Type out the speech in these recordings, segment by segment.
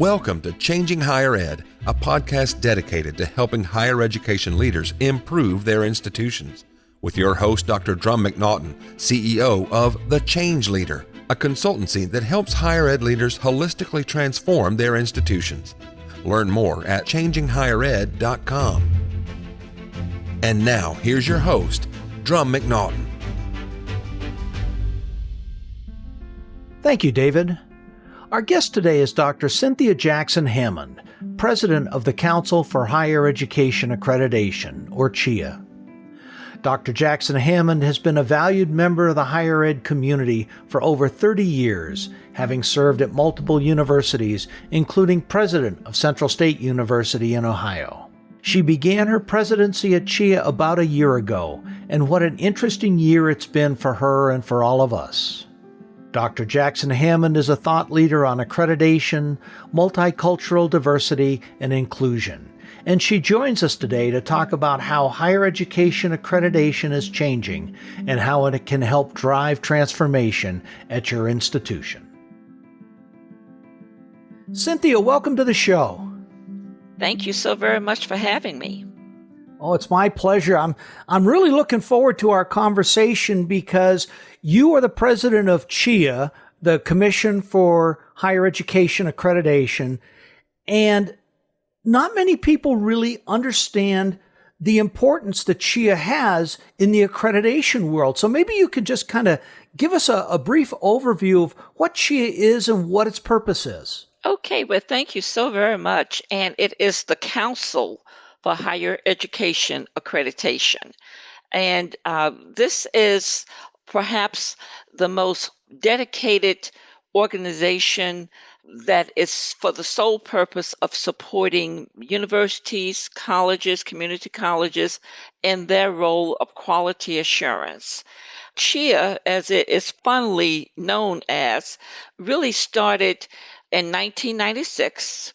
Welcome to Changing Higher Ed, a podcast dedicated to helping higher education leaders improve their institutions. With your host, Dr. Drumm McNaughton, CEO of The Change Leader, a consultancy that helps higher ed leaders holistically transform their institutions. Learn more at changinghighered.com. And now, here's your host, Drumm McNaughton. Thank you, David. Our guest today is Dr. Cynthia Jackson-Hammond, President of the Council for Higher Education Accreditation, or Chia. Dr. Jackson-Hammond has been a valued member of the higher ed community for over 30 years, having served at multiple universities, including President of Central State University in Ohio. She began her presidency at Chia about a year ago, and what an interesting year it's been for her and for all of us. Dr. Jackson-Hammond is a thought leader on accreditation, multicultural diversity, and inclusion, and she joins us today to talk about how higher education accreditation is changing and how it can help drive transformation at your institution. Cynthia, welcome to the show. Thank you so very much for having me. Oh, it's my pleasure. I'm really looking forward to our conversation because you are the president of Chia, the Commission for Higher Education Accreditation, and not many people really understand the importance that Chia has in the accreditation world. So maybe you could just kind of give us a brief overview of what Chia is and what its purpose is. Okay, well, thank you so very much. And it is the Council for Higher Education Accreditation. And this is perhaps the most dedicated organization that is for the sole purpose of supporting universities, colleges, community colleges, in their role of quality assurance. Chia, as it is fondly known as, really started in 1996,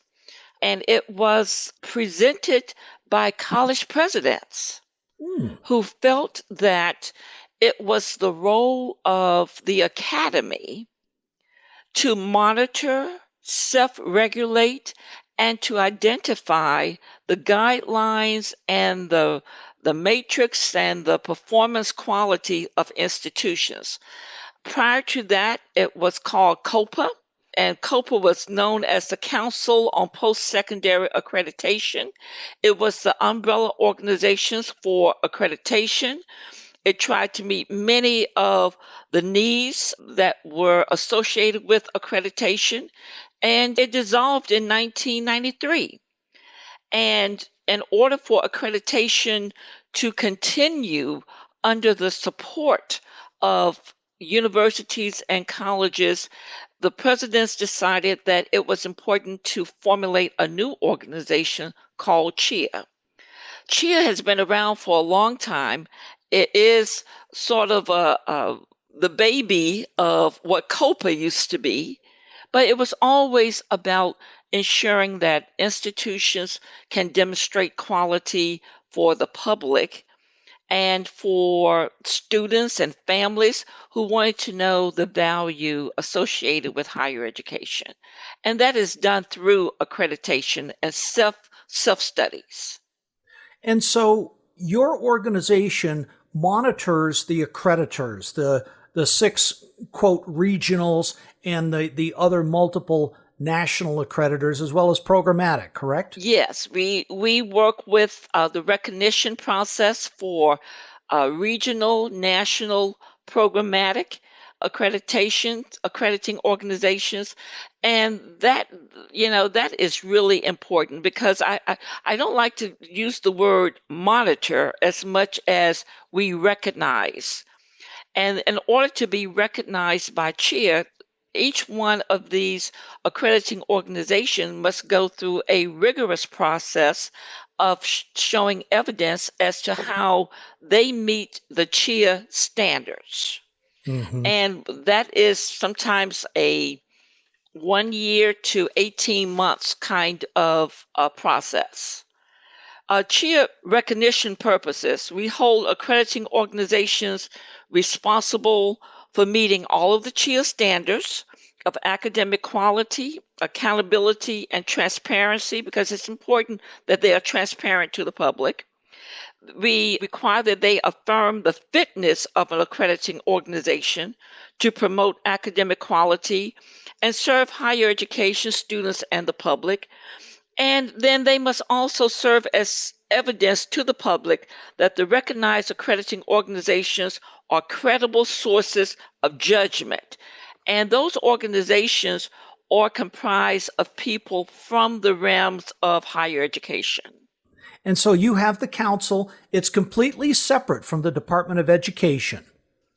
and it was presented by college presidents who felt that it was the role of the academy to monitor, self-regulate, and to identify the guidelines and the matrix and the performance quality of institutions. Prior to that, it was called COPA, and COPA was known as the Council on Post-Secondary Accreditation. It was the umbrella organizations for accreditation. It tried to meet many of the needs that were associated with accreditation, and it dissolved in 1993. And in order for accreditation to continue under the support of universities and colleges, the presidents decided that it was important to formulate a new organization called Chia. Chia has been around for a long time. It is sort of the baby of what COPA used to be, but it was always about ensuring that institutions can demonstrate quality for the public and for students and families who wanted to know the value associated with higher education. And that is done through accreditation and self-studies. And so your organization monitors the accreditors, the six, quote, regionals and the other multiple national accreditors, as well as programmatic, correct? Yes, we work with the recognition process for regional, national, programmatic accrediting organizations, and that is really important because I don't like to use the word monitor as much as we recognize. And in order to be recognized by Chia, each one of these accrediting organizations must go through a rigorous process of showing evidence as to how they meet the Chia standards. Mm-hmm. And that is sometimes a 1 year to 18 months kind of process. Chia recognition purposes, we hold accrediting organizations responsible for meeting all of the Chia standards of academic quality, accountability, and transparency, because it's important that they are transparent to the public. We require that they affirm the fitness of an accrediting organization to promote academic quality and serve higher education students and the public. And then they must also serve as evidence to the public that the recognized accrediting organizations are credible sources of judgment. And those organizations are comprised of people from the realms of higher education. And so you have the council. It's completely separate from the Department of Education.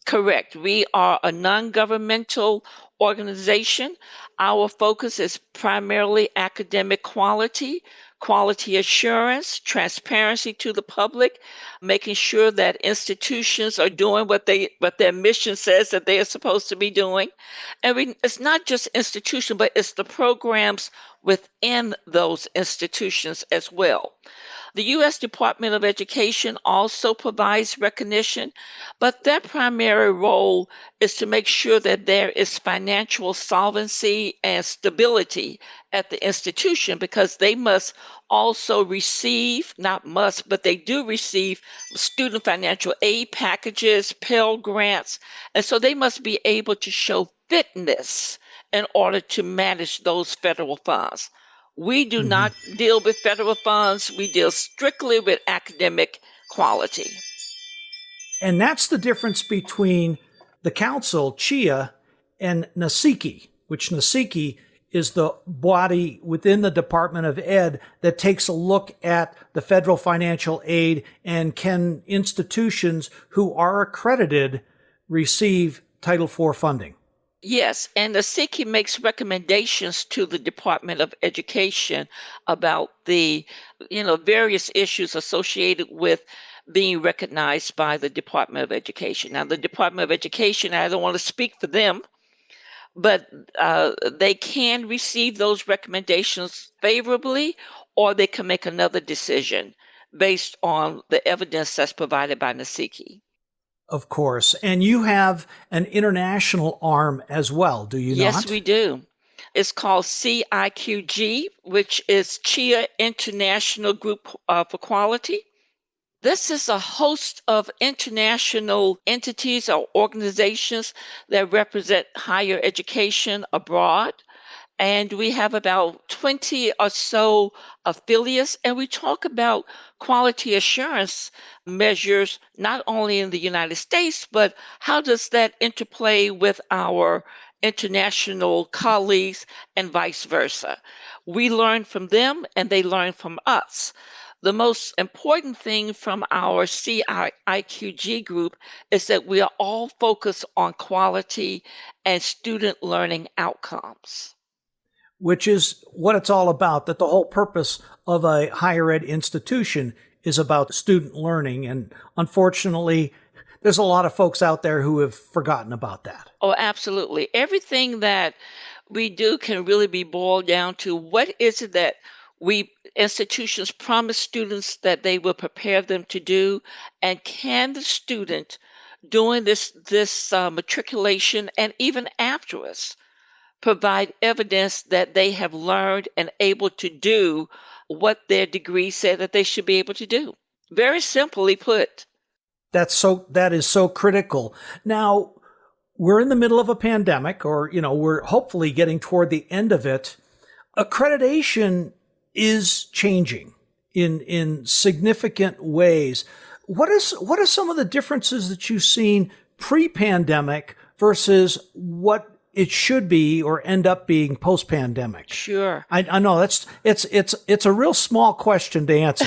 Correct. We are a non-governmental organization. Our focus is primarily academic quality, quality assurance, transparency to the public, making sure that institutions are doing what their mission says that they are supposed to be doing. And it's not just institution, but it's the programs within those institutions as well. The U.S. Department of Education also provides recognition, but their primary role is to make sure that there is financial solvency and stability at the institution, because they must also receive, not must, but they do receive student financial aid packages, Pell Grants, and so they must be able to show fitness in order to manage those federal funds. We do not deal with federal funds. We deal strictly with academic quality. And that's the difference between the council, Chia, and NASIK, which NASIK is the body within the Department of Ed that takes a look at the federal financial aid and can institutions who are accredited receive Title IV funding. Yes, and the CIIQG makes recommendations to the Department of Education about the, various issues associated with being recognized by the Department of Education. Now, the Department of Education, I don't want to speak for them, but they can receive those recommendations favorably, or they can make another decision based on the evidence that's provided by NASIK. Of course. And you have an international arm as well, do you not? Yes, we do. It's called CIIQG, which is Chia International Group for Quality. This is a host of international entities or organizations that represent higher education abroad. And we have about 20 or so affiliates, and we talk about quality assurance measures, not only in the United States, but how does that interplay with our international colleagues and vice versa. We learn from them and they learn from us. The most important thing from our CIIQG group is that we are all focused on quality and student learning outcomes. Which is what it's all about, that the whole purpose of a higher ed institution is about student learning. And unfortunately, there's a lot of folks out there who have forgotten about that. Oh, absolutely. Everything that we do can really be boiled down to what is it that institutions promise students that they will prepare them to do, and can the student during this matriculation and even afterwards provide evidence that they have learned and able to do what their degree said that they should be able to do. Very simply put. That is so critical. Now, we're in the middle of a pandemic, or, we're hopefully getting toward the end of it. Accreditation is changing in significant ways. What are some of the differences that you've seen pre-pandemic versus what it should be or end up being post-pandemic? Sure. I know it's a real small question to answer.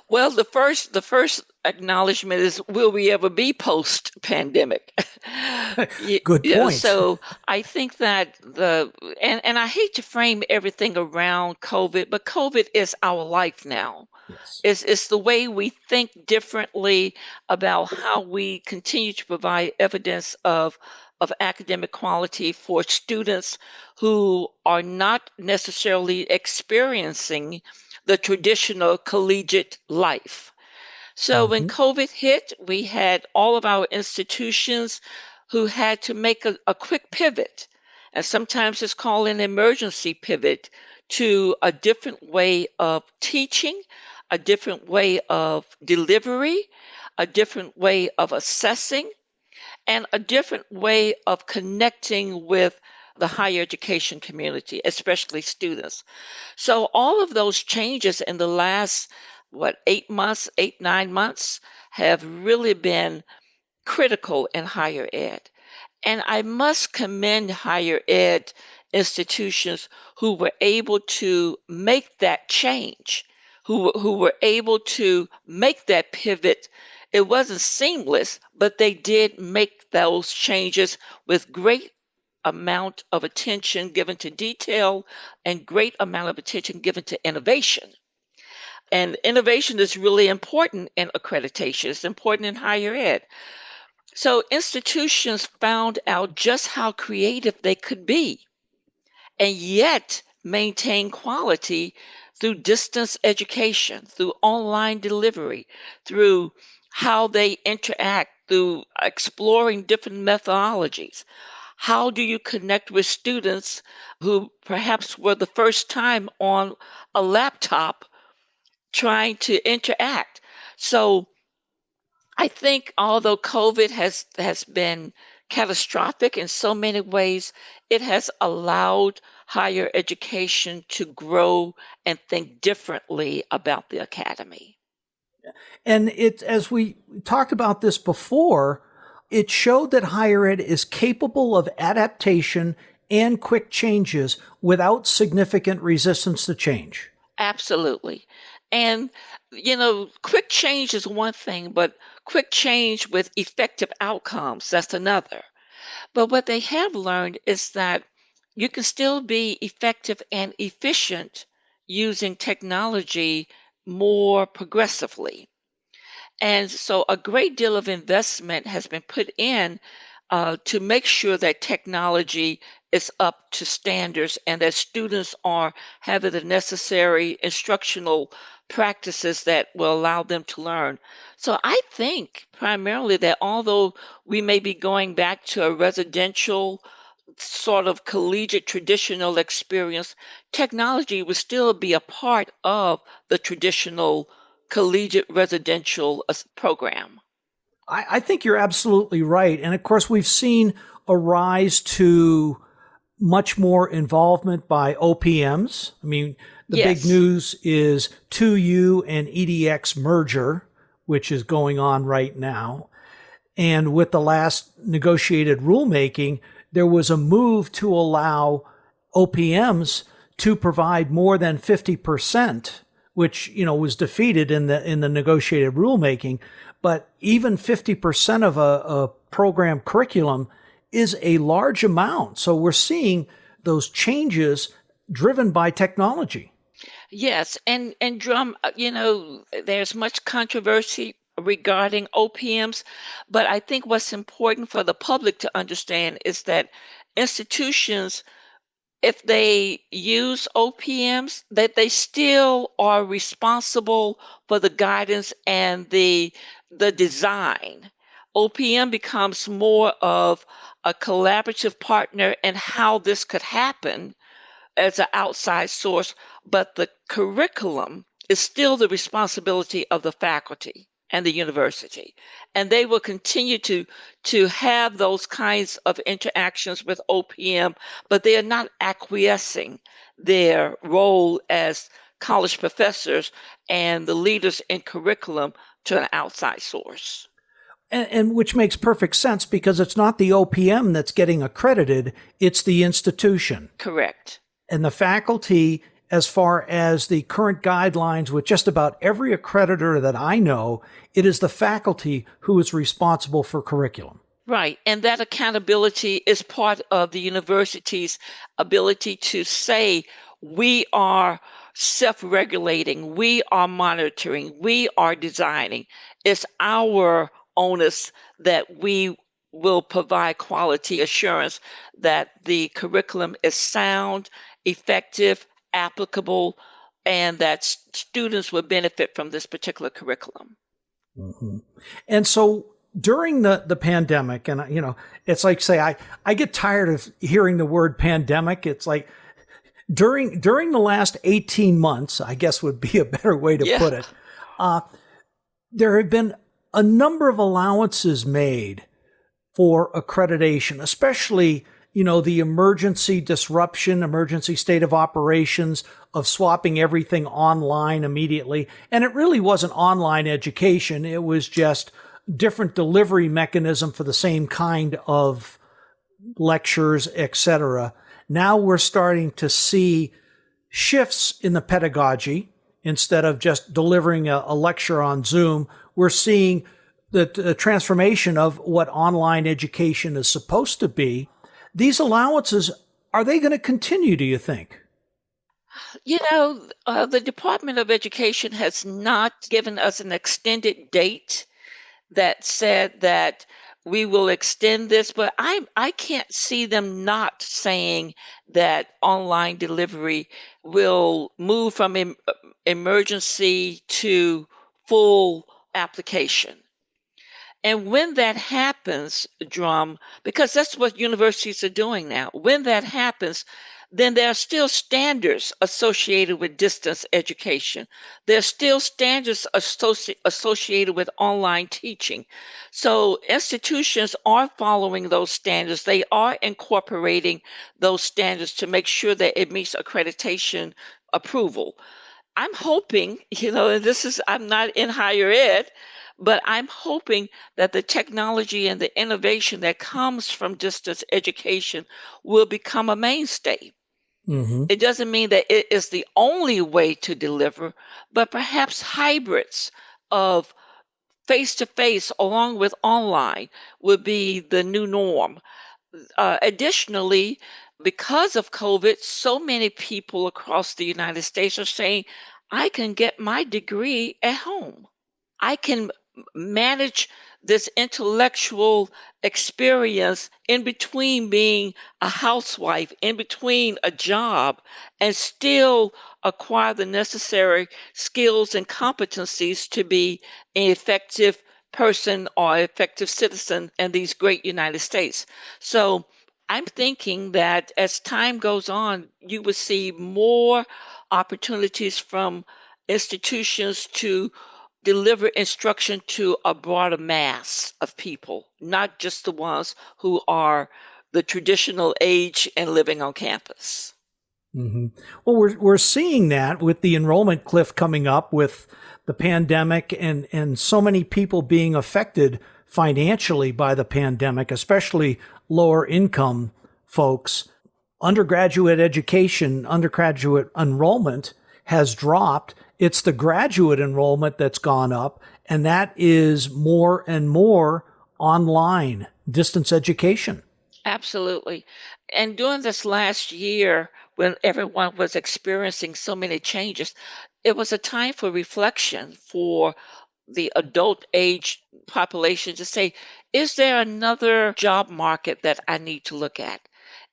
Well, the first acknowledgement is, will we ever be post-pandemic? Good point. So I think that and I hate to frame everything around COVID, but COVID is our life now. Yes. It's the way we think differently about how we continue to provide evidence of academic quality for students who are not necessarily experiencing the traditional collegiate life. So when COVID hit, we had all of our institutions who had to make a quick pivot. And sometimes it's called an emergency pivot to a different way of teaching, a different way of delivery, a different way of assessing, and a different way of connecting with the higher education community, especially students. So all of those changes in the last, 8 months, 9 months, have really been critical in higher ed. And I must commend higher ed institutions who were able to make that change, who were able to make that pivot. It wasn't seamless, but they did make those changes with great amount of attention given to detail and great amount of attention given to innovation. And innovation is really important in accreditation. It's important in higher ed. So institutions found out just how creative they could be and yet maintain quality through distance education, through online delivery, through how they interact, through exploring different methodologies. How do you connect with students who perhaps were the first time on a laptop trying to interact? So I think although COVID has been catastrophic in so many ways, it has allowed higher education to grow and think differently about the academy. And it, as we talked about this before, it showed that higher ed is capable of adaptation and quick changes without significant resistance to change. Absolutely. And, quick change is one thing, but quick change with effective outcomes, that's another. But what they have learned is that you can still be effective and efficient using technology more progressively. And so a great deal of investment has been put in to make sure that technology is up to standards and that students are having the necessary instructional practices that will allow them to learn. So I think primarily that although we may be going back to a residential sort of collegiate traditional experience, technology would still be a part of the traditional collegiate residential program. I think you're absolutely right. And of course, we've seen a rise to much more involvement by OPMs. I mean, the big Yes. news is 2U and EDX merger, which is going on right now. And with the last negotiated rulemaking, there was a move to allow OPMs to provide more than 50%, which, was defeated in the negotiated rulemaking. But even 50% of a program curriculum is a large amount. So we're seeing those changes driven by technology. Yes, and Drum, there's much controversy regarding OPMs, but I think what's important for the public to understand is that institutions, if they use OPMs, that they still are responsible for the guidance and the design. OPM becomes more of a collaborative partner in how this could happen as an outside source, but the curriculum is still the responsibility of the faculty and the university. And they will continue to have those kinds of interactions with OPM, but they are not acquiescing their role as college professors and the leaders in curriculum to an outside source. And which makes perfect sense because it's not the OPM that's getting accredited, it's the institution. Correct. And the faculty, as far as the current guidelines with just about every accreditor that I know, it is the faculty who is responsible for curriculum. Right. And that accountability is part of the university's ability to say, we are self-regulating, we are monitoring, we are designing. It's our onus that we will provide quality assurance that the curriculum is sound, effective, applicable, and that students will benefit from this particular curriculum. Mm-hmm. And so during the pandemic, and it's like, say, I get tired of hearing the word pandemic. It's like during the last 18 months, I guess would be a better way to put it. There have been a number of allowances made for accreditation, especially, the emergency disruption, emergency state of operations of swapping everything online immediately. And it really wasn't online education. It was just different delivery mechanism for the same kind of lectures, etc. Now we're starting to see shifts in the pedagogy. Instead of just delivering a lecture on Zoom, we're seeing the transformation of what online education is supposed to be. These allowances, are they going to continue, do you think? The Department of Education has not given us an extended date that said that we will extend this, but I can't see them not saying that online delivery will move from emergency to full application. And when that happens, Drumm, because that's what universities are doing now, when that happens, then there are still standards associated with distance education. There are still standards associated with online teaching. So institutions are following those standards. They are incorporating those standards to make sure that it meets accreditation approval. I'm hoping, and I'm not in higher ed, but I'm hoping that the technology and the innovation that comes from distance education will become a mainstay. Mm-hmm. It doesn't mean that it is the only way to deliver, but perhaps hybrids of face-to-face along with online would be the new norm. Additionally, because of COVID, so many people across the United States are saying, I can get my degree at home. I can manage this intellectual experience in between being a housewife, in between a job, and still acquire the necessary skills and competencies to be an effective person or effective citizen in these great United States. So I'm thinking that as time goes on, you will see more opportunities from institutions to deliver instruction to a broader mass of people, not just the ones who are the traditional age and living on campus. Mm-hmm. Well, we're seeing that with the enrollment cliff coming up with the pandemic and so many people being affected financially by the pandemic, especially lower income folks. Undergraduate education, undergraduate enrollment has dropped. It's the graduate enrollment that's gone up, and that is more and more online distance education. Absolutely. And during this last year, when everyone was experiencing so many changes, it was a time for reflection for the adult age population to say, is there another job market that I need to look at?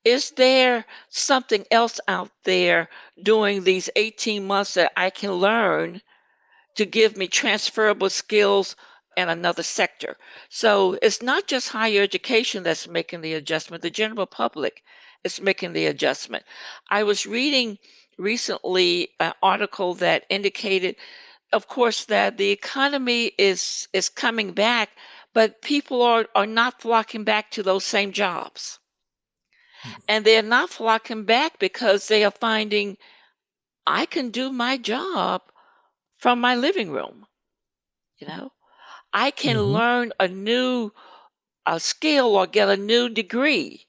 Is there something else out there during these 18 months that I can learn to give me transferable skills in another sector? So it's not just higher education that's making the adjustment. The general public is making the adjustment. I was reading recently an article that indicated, of course, that the economy is coming back, but people are not flocking back to those same jobs. And they're not flocking back because they are finding I can do my job from my living room. I can learn a new skill or get a new degree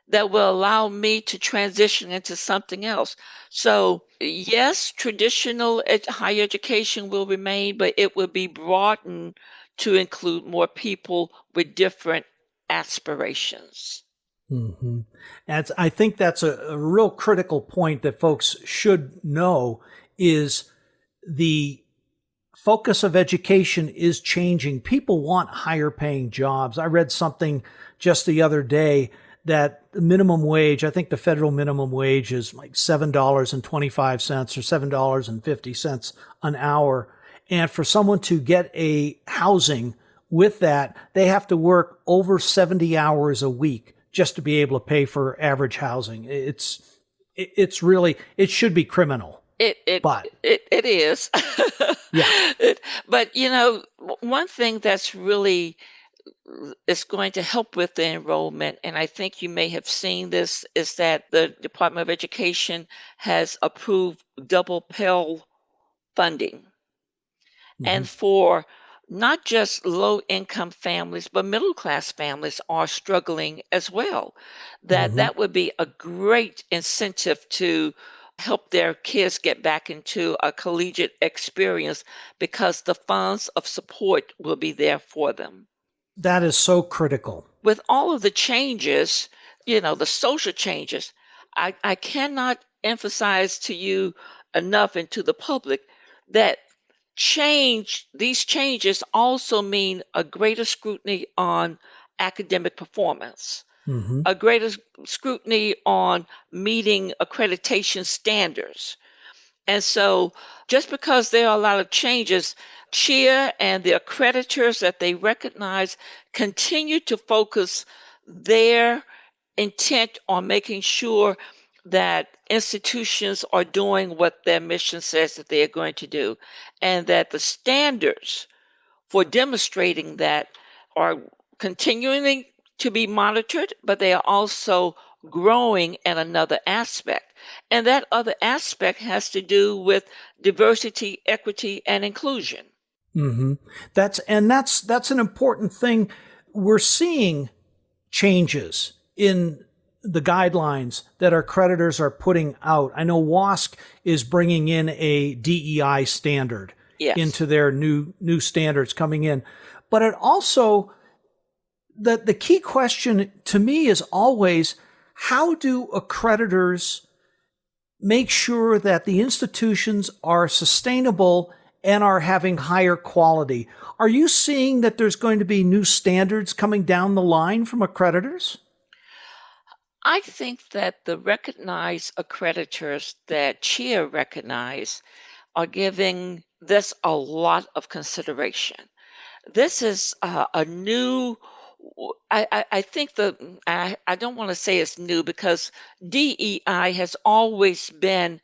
that will allow me to transition into something else. So yes, traditional higher education will remain, but it will be broadened to include more people with different aspirations. Mm-hmm. I think that's a real critical point that folks should know is the focus of education is changing. People want higher paying jobs. I read something just the other day that the minimum wage, I think the federal minimum wage is like $7.25 or $7.50 an hour. And for someone to get a housing with that, they have to work over 70 hours a week just to be able to pay for average housing. It's really, it should be criminal. But It is. yeah. But one thing that's really is going to help with the enrollment, and I think you may have seen this, is that the Department of Education has approved double Pell funding. And for not just low income families, but middle class families are struggling as well. That would be a great incentive to help their kids get back into a collegiate experience because the funds of support will be there for them. That is so critical. With all of the changes, the social changes, I cannot emphasize to you enough and to the public that these changes also mean a greater scrutiny on academic performance, a greater scrutiny on meeting accreditation standards. And so just because there are a lot of changes, Chia and the accreditors that they recognize continue to focus their intent on making sure that institutions are doing what their mission says that they are going to do, and that the standards for demonstrating that are continuing to be monitored, but they are also growing in another aspect. And that other aspect has to do with diversity, equity, and inclusion. That's an important thing. We're seeing changes in the guidelines that our accreditors are putting out. I know WASC is bringing in a DEI standard into their new standards coming in. But it also, the key question to me is always, how do accreditors make sure that the institutions are sustainable and are having higher quality? Are you seeing that there's going to be new standards coming down the line from accreditors? I think that the recognized accreditors that Chia recognize are giving this a lot of consideration. This is a new, I think I don't want to say it's new because DEI has always been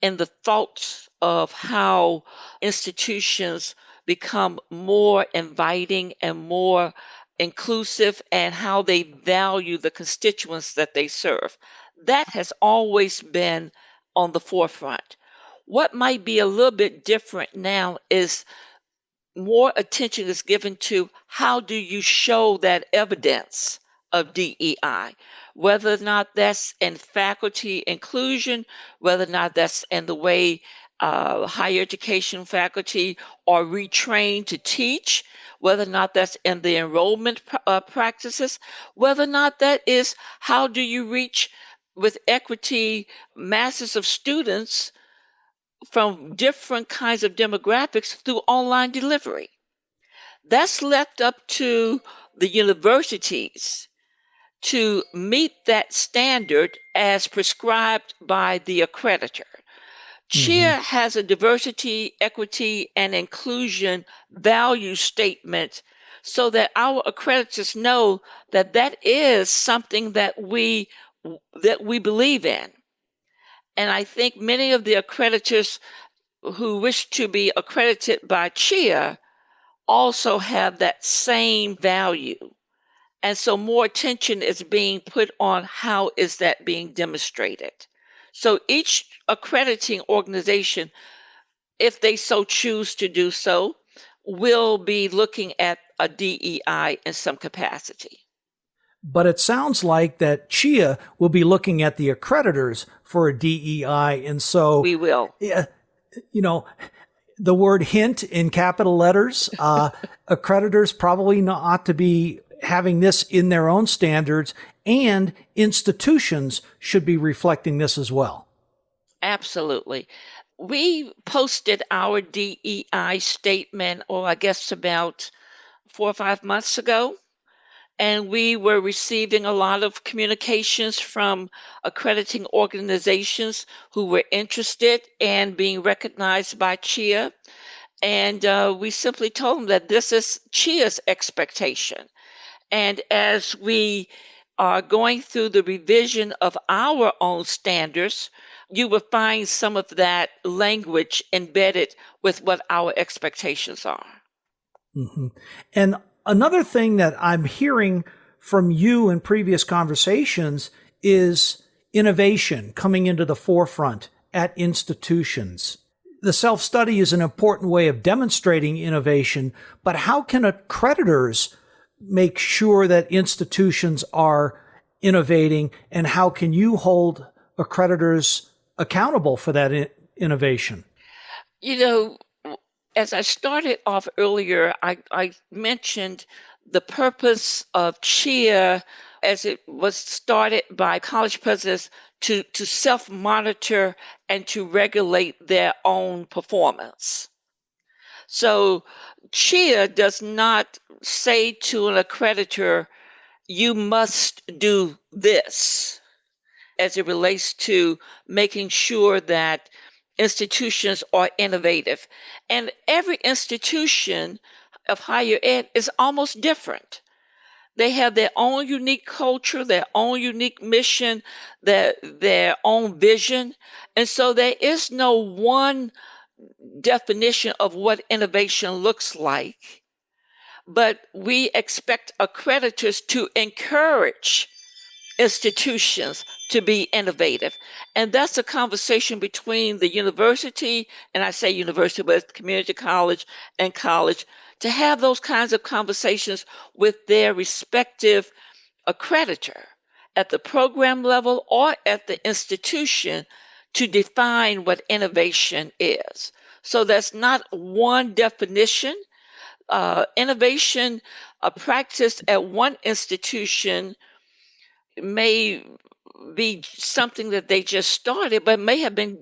in the thoughts of how institutions become more inviting and more inclusive and how they value the constituents that they serve. That has always been on the forefront. What might be a little bit different now is more attention is given to how do you show that evidence of DEI, whether or not that's in faculty inclusion, whether or not that's in the way higher education faculty are retrained to teach, whether or not that's in the enrollment practices, whether or not that is how do you reach with equity masses of students from different kinds of demographics through online delivery. That's left up to the universities to meet that standard as prescribed by the accreditor. Chia has a diversity, equity, and inclusion value statement so that our accreditors know that that is something that we believe in. And I think many of the accreditors who wish to be accredited by Chia also have that same value. And so more attention is being put on how is that being demonstrated. So each accrediting organization, if they so choose to do so, will be looking at a DEI in some capacity. But it sounds like that Chia will be looking at the accreditors for a DEI. And so we will. The word hint in capital letters, accreditors probably ought to be having this in their own standards, and institutions should be reflecting this as well. Absolutely. We posted our DEI statement, I guess about 4 or 5 months ago. And we were receiving a lot of communications from accrediting organizations who were interested in being recognized by Chia. And we simply told them that this is Chia's expectation. And as we are going through the revision of our own standards, you will find some of that language embedded with what our expectations are. Mm-hmm. And another thing that I'm hearing from you in previous conversations is innovation coming into the forefront at institutions. The self-study is an important way of demonstrating innovation, but how can accreditors make sure that institutions are innovating, and how can you hold accreditors accountable for that innovation? You know, as I started off earlier, I mentioned the purpose of Chia as it was started by college presidents to self-monitor and to regulate their own performance. So Chia does not say to an accreditor, you must do this as it relates to making sure that institutions are innovative. And every institution of higher ed is almost different. They have their own unique culture, their own unique mission, their own vision. And so there is no one definition of what innovation looks like, but we expect accreditors to encourage institutions to be innovative. And that's a conversation between the university, and I say university, but it's community college and college, to have those kinds of conversations with their respective accreditor at the program level or at the institution to define what innovation is. So that's not one definition. Innovation practiced at one institution may be something that they just started, but may have been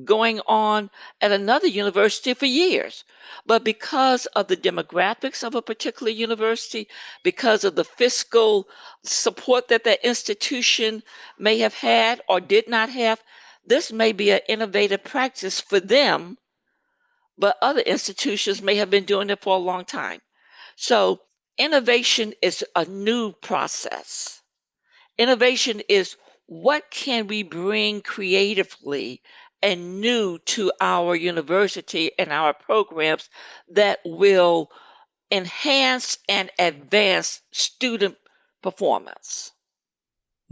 going on at another university for years. But because of the demographics of a particular university, because of the fiscal support that that institution may have had or did not have, this may be an innovative practice for them, but other institutions may have been doing it for a long time. So innovation is a new process. Innovation is what can we bring creatively and new to our university and our programs that will enhance and advance student performance.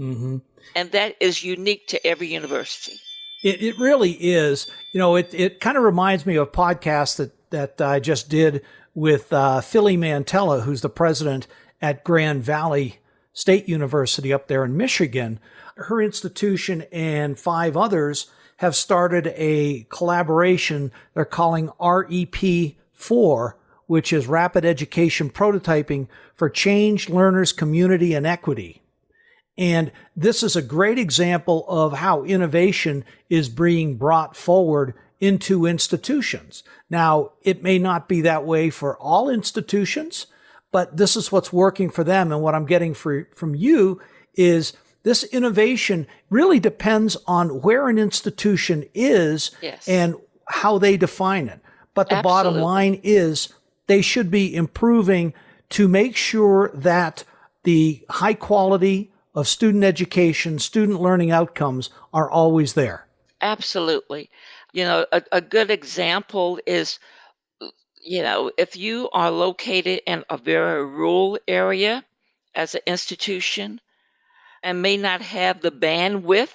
Mm-hmm. And that is unique to every university. It really is. You know, it kind of reminds me of a podcast that I just did with Philly Mantella, who's the president at Grand Valley State University up there in Michigan. Her institution and 5 others have started a collaboration they're calling REP4, which is Rapid Education Prototyping for Change, Learners, Community, and Equity. And this is a great example of how innovation is being brought forward into institutions. Now, it may not be that way for all institutions, but this is what's working for them. And what I'm getting from you is this innovation really depends on where an institution is and how they define it. But the bottom line is they should be improving to make sure that the high quality of student education, student learning outcomes are always there. Absolutely. You know, a good example is, you know, if you are located in a very rural area as an institution and may not have the bandwidth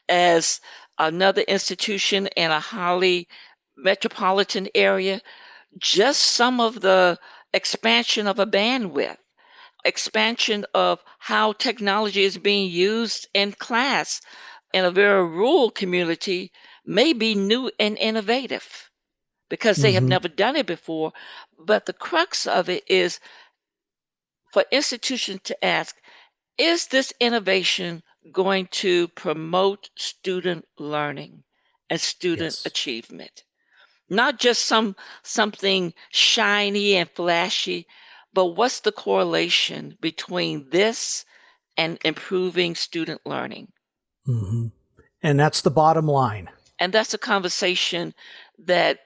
as another institution in a highly metropolitan area, just some of the expansion of a bandwidth, expansion of how technology is being used in class in a very rural community may be new and innovative because they have never done it before. But the crux of it is for institutions to ask, is this innovation going to promote student learning and student achievement? Not just something shiny and flashy, but what's the correlation between this and improving student learning? Mm-hmm. And that's the bottom line. And that's a conversation that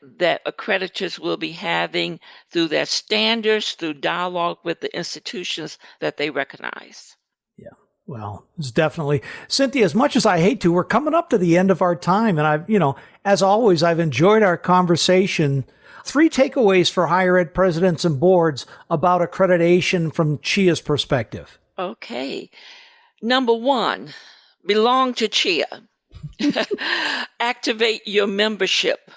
accreditors will be having through their standards, through dialogue with the institutions that they recognize. Yeah. Well, it's definitely, Cynthia, as much as I hate to, we're coming up to the end of our time. And as always, I've enjoyed our conversation. 3 takeaways for higher ed presidents and boards about accreditation from Chia's perspective. Okay. Number 1, belong to Chia. Activate your membership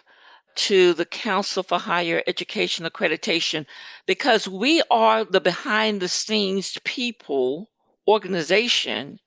to the Council for Higher Education Accreditation, because we are the behind the scenes people organization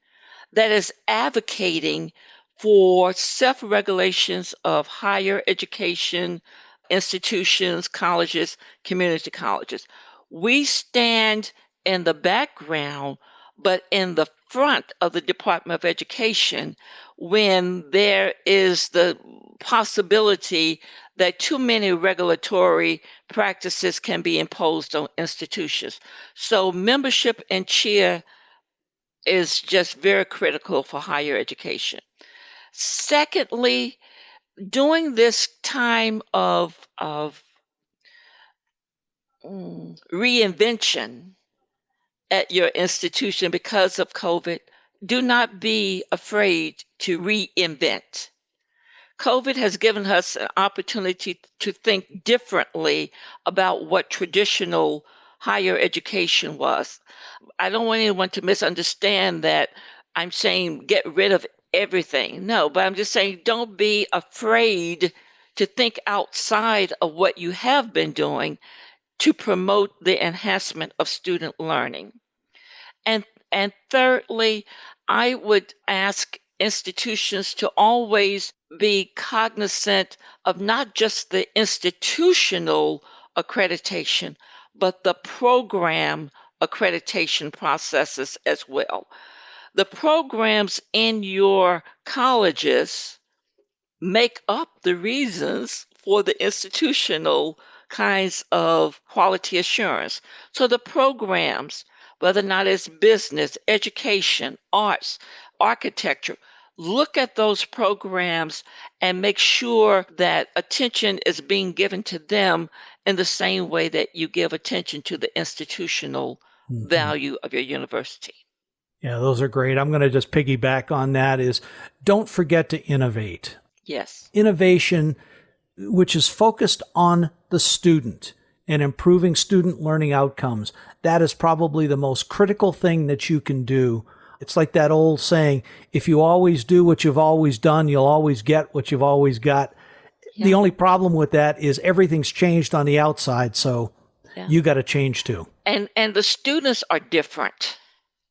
that is advocating for self-regulations of higher education institutions, colleges, community colleges. We stand in the background, but in the front of the Department of Education when there is the possibility that too many regulatory practices can be imposed on institutions. So membership in Chia is just very critical for higher education. Secondly, during this time of reinvention at your institution because of COVID, do not be afraid to reinvent. COVID has given us an opportunity to think differently about what traditional higher education was. I don't want anyone to misunderstand that I'm saying get rid of everything. No, but I'm just saying don't be afraid to think outside of what you have been doing to promote the enhancement of student learning. And thirdly, I would ask institutions to always be cognizant of not just the institutional accreditation, but the program accreditation processes as well. The programs in your colleges make up the reasons for the institutional kinds of quality assurance. So the programs, whether or not it's business, education, arts, architecture, look at those programs and make sure that attention is being given to them in the same way that you give attention to the institutional value of your university. Yeah, those are great. I'm going to just piggyback on that is don't forget to innovate. Yes. Innovation, which is focused on the student and improving student learning outcomes. That is probably the most critical thing that you can do. It's like that old saying, if you always do what you've always done, you'll always get what you've always got. Yeah. The only problem with that is everything's changed on the outside, so you got to change too. And the students are different.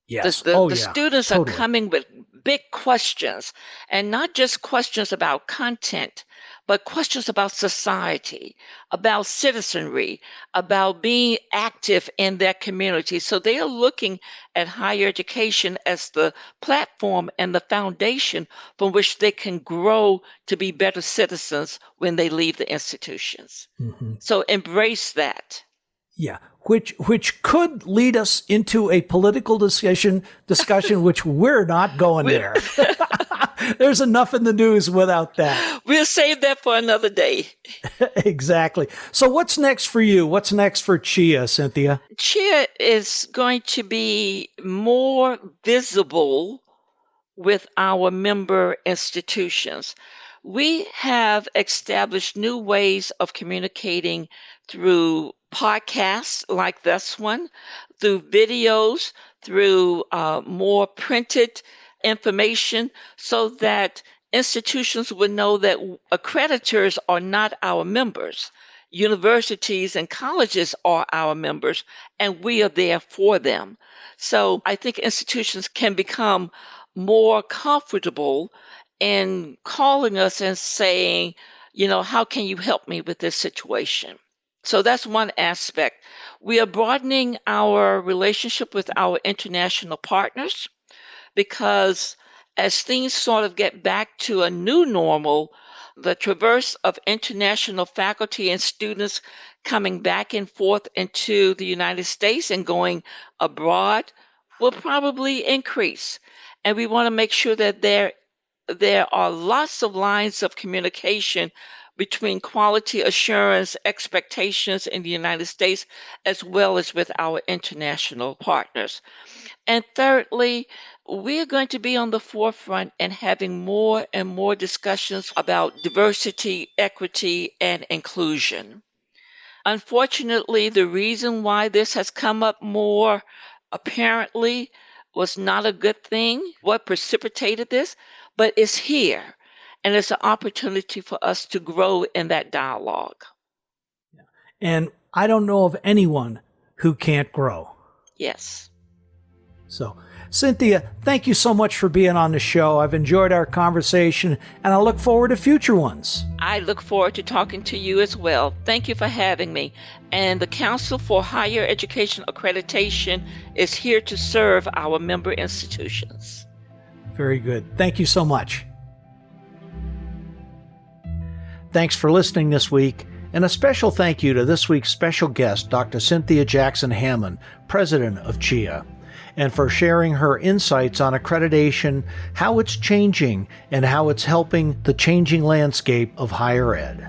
Yes. The students are coming with big questions, and not just questions about content, but questions about society, about citizenry, about being active in their community. So they are looking at higher education as the platform and the foundation from which they can grow to be better citizens when they leave the institutions. Mm-hmm. So embrace that. Yeah, which could lead us into a political discussion, which we're not going there. There's enough in the news without that. We'll save that for another day. Exactly. So what's next for you? What's next for Chia, Cynthia? Chia is going to be more visible with our member institutions. We have established new ways of communicating through podcasts like this one, through videos, through more printed information, so that institutions would know that accreditors are not our members. Universities and colleges are our members, and we are there for them. So I think institutions can become more comfortable in calling us and saying, how can you help me with this situation? So that's one aspect. We are broadening our relationship with our international partners because as things sort of get back to a new normal, the traverse of international faculty and students coming back and forth into the United States and going abroad will probably increase. And we want to make sure that there are lots of lines of communication between quality assurance expectations in the United States as well as with our international partners. And thirdly, we're going to be on the forefront and having more and more discussions about diversity, equity, and inclusion. Unfortunately, the reason why this has come up more apparently was not a good thing, what precipitated this, but it's here. And it's an opportunity for us to grow in that dialogue. And I don't know of anyone who can't grow. Yes. So, Cynthia, thank you so much for being on the show. I've enjoyed our conversation, and I look forward to future ones. I look forward to talking to you as well. Thank you for having me. And the Council for Higher Education Accreditation is here to serve our member institutions. Very good. Thank you so much. Thanks for listening this week, and a special thank you to this week's special guest, Dr. Cynthia Jackson-Hammond, President of Chia, and for sharing her insights on accreditation, how it's changing, and how it's helping the changing landscape of higher ed.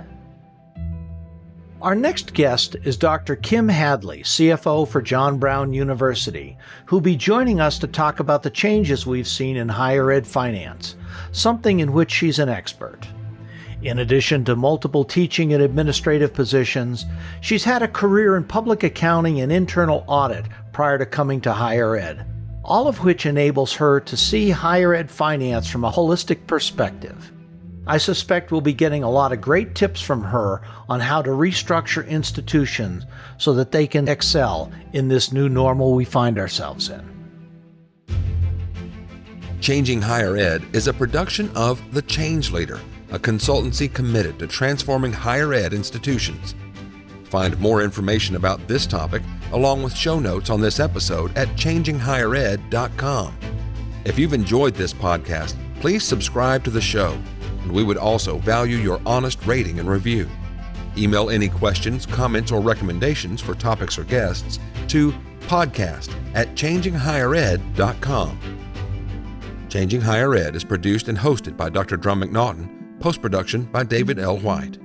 Our next guest is Dr. Kim Hadley, CFO for John Brown University, who'll be joining us to talk about the changes we've seen in higher ed finance, something in which she's an expert. In addition to multiple teaching and administrative positions, she's had a career in public accounting and internal audit prior to coming to higher ed, all of which enables her to see higher ed finance from a holistic perspective. I suspect we'll be getting a lot of great tips from her on how to restructure institutions so that they can excel in this new normal we find ourselves in. Changing Higher Ed is a production of The Change Leader, a consultancy committed to transforming higher ed institutions. Find more information about this topic, along with show notes on this episode at changinghighered.com. If you've enjoyed this podcast, please subscribe to the show, and we would also value your honest rating and review. Email any questions, comments, or recommendations for topics or guests to podcast@changinghighered.com. Changing Higher Ed is produced and hosted by Dr. Drumm McNaughton, post-production by David L. White.